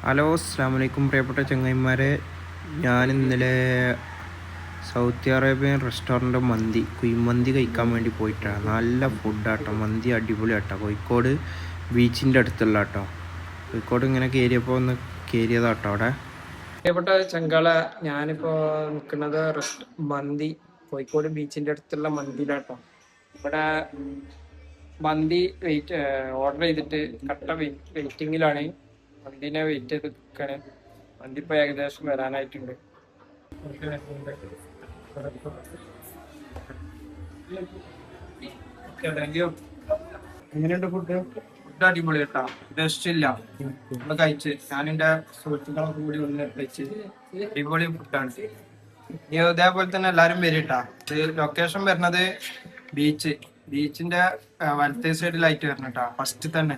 Hello അസ്സാം വലൈക്കും പ്രിയപ്പെട്ട ചങ്ങായിമാരെ. ഞാൻ ഇന്നലെ സൗദി അറേബ്യൻ റെസ്റ്റോറൻറ്റ് കുഴിമന്തി കഴിക്കാൻ വേണ്ടി പോയിട്ടാണ്. നല്ല ഫുഡാട്ടോ, മന്തി അടിപൊളിയാട്ടോ. കോഴിക്കോട് ബീച്ചിൻ്റെ അടുത്തുള്ള കേട്ടോ. കോഴിക്കോട് ഇങ്ങനെ കയറിയപ്പോൾ ഒന്ന് കയറിയതാട്ടോ അവിടെ. പ്രിയപ്പെട്ട ചങ്കള, ഞാനിപ്പോൾ നിൽക്കുന്നത് കോഴിക്കോട് ബീച്ചിൻ്റെ അടുത്തുള്ള മന്തിയിലാട്ടോ. ഇവിടെ മന്തി ഓർഡർ ചെയ്തിട്ട് വെയിറ്റിങ്ങിലാണ്. മന്തിനെ വെയിറ്റ് ചെയ്ത് നിൽക്കുകയാണ്. മന്തി ഇപ്പോൾ ഏകദേശം വരാനായിട്ടുണ്ട്. എങ്ങനെയുണ്ട് ഫുഡ്? ഫുഡ് അടിപൊളി കേട്ടാ, ടേസ്റ്റില്ല. നമ്മൾ കഴിച്ച് ഞാനെൻ്റെ സുഹൃത്തുക്കളൊക്കെ കൂടി ഒന്ന് കഴിച്ച് അടിപൊളി ഫുഡാണ്. ഇതേപോലെ തന്നെ എല്ലാവരും വരിട്ടാ. ഇത് ലൊക്കേഷൻ വരുന്നത് ബീച്ചിന്റെ വലത്തേ സൈഡിലായിട്ട് വരണം കേട്ടാ. ഫസ്റ്റ് തന്നെ